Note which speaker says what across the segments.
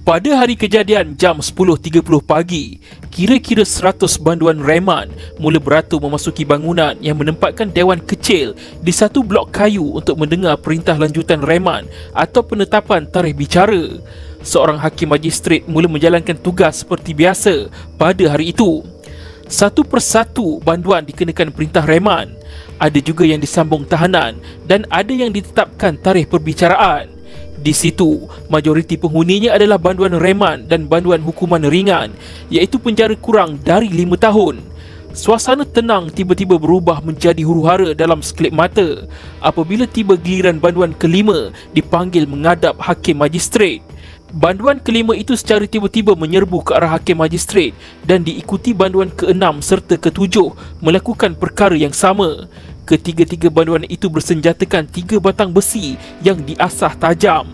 Speaker 1: Pada hari kejadian jam 10.30 pagi, kira-kira 100 banduan reman mula beratur memasuki bangunan yang menempatkan dewan kecil di satu blok kayu untuk mendengar perintah lanjutan reman atau penetapan tarikh bicara. Seorang hakim magistrat mula menjalankan tugas seperti biasa pada hari itu. Satu persatu banduan dikenakan perintah reman. Ada juga yang disambung tahanan dan ada yang ditetapkan tarikh perbicaraan. Di situ, majoriti penghuninya adalah banduan reman dan banduan hukuman ringan, iaitu penjara kurang dari 5 tahun. Suasana tenang tiba-tiba berubah menjadi huru-hara dalam sekelip mata apabila tiba giliran banduan kelima dipanggil menghadap hakim magistrat. Banduan kelima itu secara tiba-tiba menyerbu ke arah hakim magistrat dan diikuti banduan keenam serta ketujuh melakukan perkara yang sama. Ketiga-tiga banduan itu bersenjatakan 3 batang besi yang diasah tajam.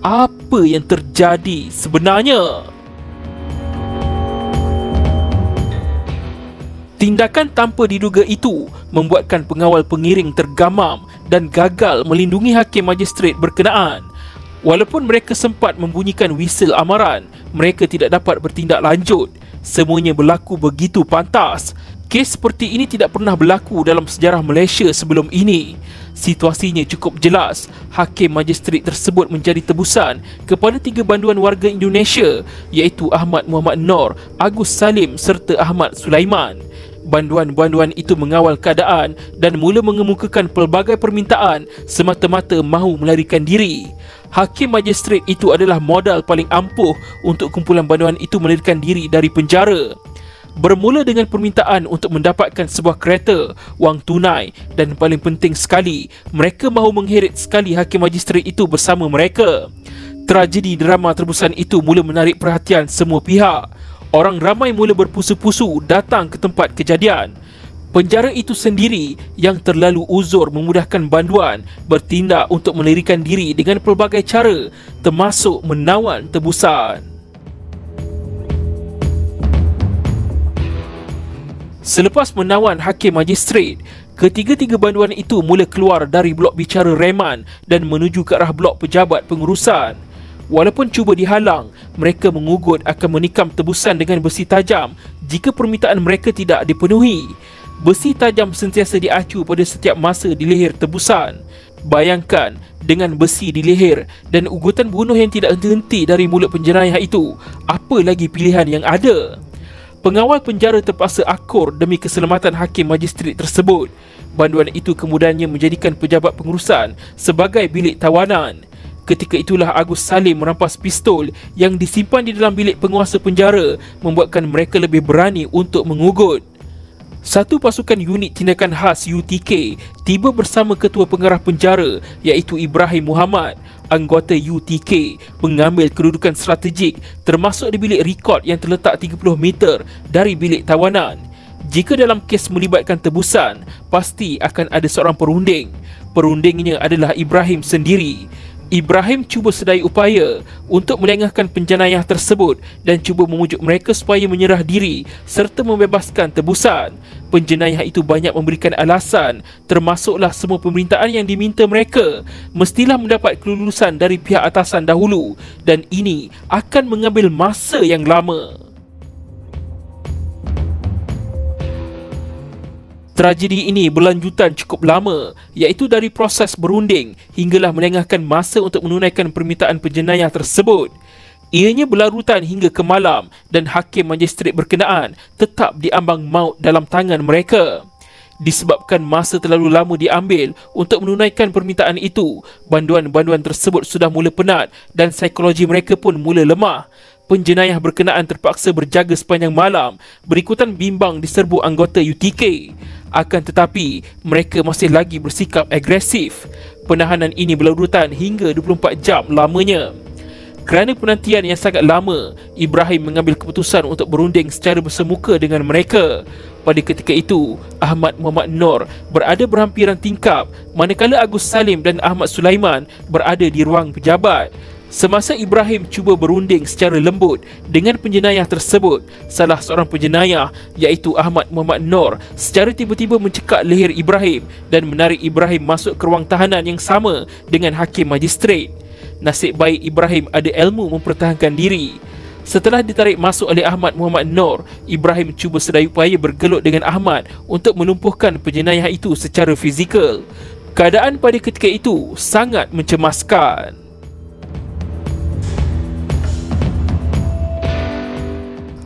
Speaker 1: Apa yang terjadi sebenarnya? Tindakan tanpa diduga itu membuatkan pengawal pengiring tergamam dan gagal melindungi hakim magistrat berkenaan. Walaupun mereka sempat membunyikan whistle amaran, mereka tidak dapat bertindak lanjut. Semuanya berlaku begitu pantas. Kes seperti ini tidak pernah berlaku dalam sejarah Malaysia sebelum ini. Situasinya cukup jelas. Hakim magistrat tersebut menjadi tebusan kepada 3 banduan warga Indonesia, iaitu Ahmad Muhammad Noor, Agus Salim serta Ahmad Sulaiman. Banduan-banduan itu mengawal keadaan dan mula mengemukakan pelbagai permintaan semata-mata mahu melarikan diri. Hakim magistrat itu adalah modal paling ampuh untuk kumpulan banduan itu melarikan diri dari penjara. Bermula dengan permintaan untuk mendapatkan sebuah kereta, wang tunai dan paling penting sekali, mereka mahu mengheret sekali hakim magistrat itu bersama mereka. Tragedi drama tebusan itu mula menarik perhatian semua pihak. Orang ramai mula berpusu-pusu datang ke tempat kejadian. Penjara itu sendiri yang terlalu uzur memudahkan banduan bertindak untuk melarikan diri dengan pelbagai cara, termasuk menawan tebusan. Selepas menawan hakim magistrat, ketiga-tiga banduan itu mula keluar dari blok bicara reman dan menuju ke arah blok pejabat pengurusan. Walaupun cuba dihalang, mereka mengugut akan menikam tebusan dengan besi tajam jika permintaan mereka tidak dipenuhi. Besi tajam sentiasa diacu pada setiap masa di leher tebusan. Bayangkan, dengan besi di leher dan ugutan bunuh yang tidak henti-henti dari mulut penjenayah itu, apa lagi pilihan yang ada? Pengawal penjara terpaksa akur demi keselamatan hakim magistrat tersebut. Banduan itu kemudiannya menjadikan pejabat pengurusan sebagai bilik tawanan. Ketika itulah Agus Salim merampas pistol yang disimpan di dalam bilik penguasa penjara, membuatkan mereka lebih berani untuk mengugut. Satu pasukan unit tindakan khas UTK tiba bersama ketua pengarah penjara, iaitu Ibrahim Muhammad. Anggota UTK mengambil kedudukan strategik termasuk di bilik rekod yang terletak 30 meter dari bilik tawanan. Jika dalam kes melibatkan tebusan, pasti akan ada seorang perunding. Perundingnya adalah Ibrahim sendiri. Ibrahim cuba sedaya upaya untuk melengahkan penjenayah tersebut dan cuba memujuk mereka supaya menyerah diri serta membebaskan tebusan. Penjenayah itu banyak memberikan alasan, termasuklah semua permintaan yang diminta mereka mestilah mendapat kelulusan dari pihak atasan dahulu dan ini akan mengambil masa yang lama. Tragedi ini berlanjutan cukup lama, iaitu dari proses berunding hinggalah melengahkan masa untuk menunaikan permintaan penjenayah tersebut. Ianya berlarutan hingga ke malam dan hakim magistrat berkenaan tetap diambang maut dalam tangan mereka. Disebabkan masa terlalu lama diambil untuk menunaikan permintaan itu, banduan-banduan tersebut sudah mula penat dan psikologi mereka pun mula lemah. Penjenayah berkenaan terpaksa berjaga sepanjang malam, berikutan bimbang diserbu anggota UTK. Akan tetapi, mereka masih lagi bersikap agresif. Penahanan ini berlarutan hingga 24 jam lamanya. Kerana penantian yang sangat lama, Ibrahim mengambil keputusan untuk berunding secara bersemuka dengan mereka. Pada ketika itu, Ahmad Muhammad Noor berada berhampiran tingkap, manakala Agus Salim dan Ahmad Sulaiman berada di ruang pejabat. Semasa Ibrahim cuba berunding secara lembut dengan penjenayah tersebut, salah seorang penjenayah iaitu Ahmad Muhammad Noor secara tiba-tiba mencekak leher Ibrahim dan menarik Ibrahim masuk ke ruang tahanan yang sama dengan hakim magistrat. Nasib baik Ibrahim ada ilmu mempertahankan diri. Setelah ditarik masuk oleh Ahmad Muhammad Noor, Ibrahim cuba sedaya upaya bergelut dengan Ahmad untuk melumpuhkan penjenayah itu secara fizikal. Keadaan pada ketika itu sangat mencemaskan.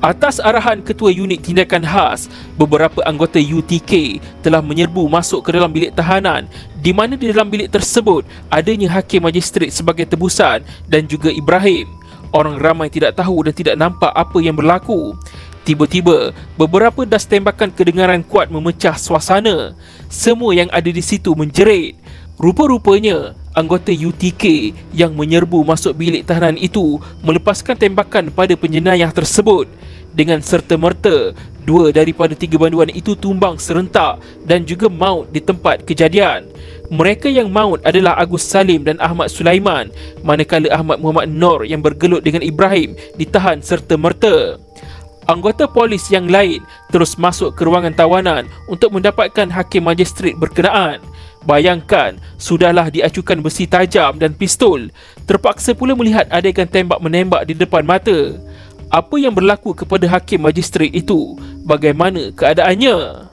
Speaker 1: Atas arahan Ketua Unit Tindakan Khas, beberapa anggota UTK telah menyerbu masuk ke dalam bilik tahanan, di mana di dalam bilik tersebut adanya hakim magistrat sebagai tebusan dan juga Ibrahim. Orang ramai tidak tahu dan tidak nampak apa yang berlaku. Tiba-tiba, beberapa das tembakan kedengaran kuat memecah suasana. Semua yang ada di situ menjerit. Rupa-rupanya, anggota UTK yang menyerbu masuk bilik tahanan itu melepaskan tembakan pada penjenayah tersebut. Dengan serta-merta, 2 daripada 3 banduan itu tumbang serentak dan juga maut di tempat kejadian. Mereka yang maut adalah Agus Salim dan Ahmad Sulaiman, manakala Ahmad Muhammad Noor yang bergelut dengan Ibrahim ditahan serta-merta. Anggota polis yang lain terus masuk ke ruangan tawanan untuk mendapatkan hakim magistrat berkenaan. Bayangkan, sudahlah diacukan besi tajam dan pistol, terpaksa pula melihat adegan tembak-menembak di depan mata. Apa yang berlaku kepada hakim magistrat itu? Bagaimana keadaannya?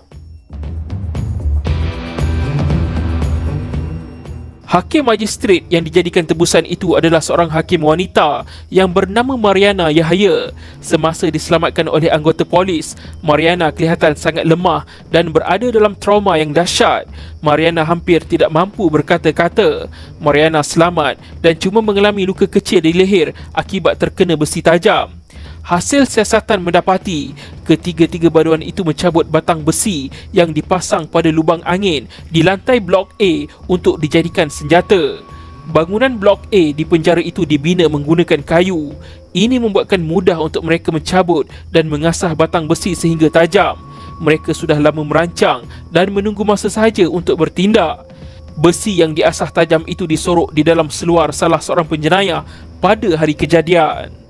Speaker 1: Hakim magistrat yang dijadikan tebusan itu adalah seorang hakim wanita yang bernama Mariana Yahya. Semasa diselamatkan oleh anggota polis, Mariana kelihatan sangat lemah dan berada dalam trauma yang dahsyat. Mariana hampir tidak mampu berkata-kata. Mariana selamat dan cuma mengalami luka kecil di leher akibat terkena besi tajam. Hasil siasatan mendapati ketiga-tiga banduan itu mencabut batang besi yang dipasang pada lubang angin di lantai blok A untuk dijadikan senjata. Bangunan blok A di penjara itu dibina menggunakan kayu. Ini membuatkan mudah untuk mereka mencabut dan mengasah batang besi sehingga tajam. Mereka sudah lama merancang dan menunggu masa sahaja untuk bertindak. Besi yang diasah tajam itu disorok di dalam seluar salah seorang penjenayah pada hari kejadian.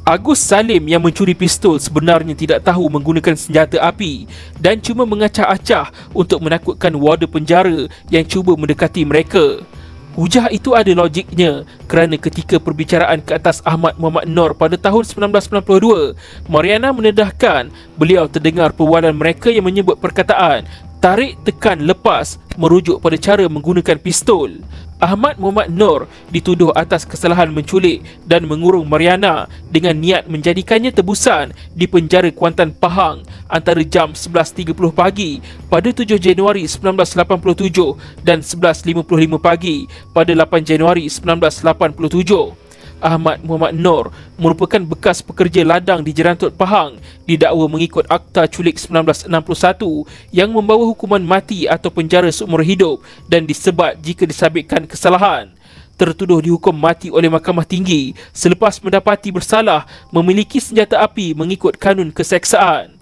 Speaker 1: Agus Salim yang mencuri pistol sebenarnya tidak tahu menggunakan senjata api dan cuma mengacah-acah untuk menakutkan warden penjara yang cuba mendekati mereka. Hujah itu ada logiknya kerana ketika perbicaraan ke atas Ahmad Muhammad Noor pada tahun 1992, Mariana mendedahkan beliau terdengar perbualan mereka yang menyebut perkataan tarik, tekan, lepas merujuk pada cara menggunakan pistol. Ahmad Muhammad Noor dituduh atas kesalahan menculik dan mengurung Mariana dengan niat menjadikannya tebusan di penjara Kuantan Pahang antara jam 11.30 pagi pada 7 Januari 1987 dan 11.55 pagi pada 8 Januari 1987. Ahmad Muhammad Noor merupakan bekas pekerja ladang di Jerantut Pahang, didakwa mengikut Akta Culik 1961 yang membawa hukuman mati atau penjara seumur hidup dan disebat jika disabitkan kesalahan. Tertuduh dihukum mati oleh Mahkamah Tinggi selepas mendapati bersalah memiliki senjata api mengikut kanun keseksaan.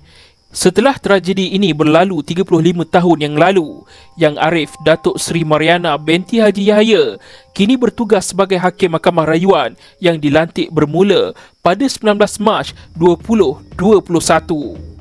Speaker 1: Setelah tragedi ini berlalu 35 tahun yang lalu, Yang Arif Datuk Seri Mariana binti Haji Yahya kini bertugas sebagai Hakim Mahkamah Rayuan yang dilantik bermula pada 19 Mac 2021.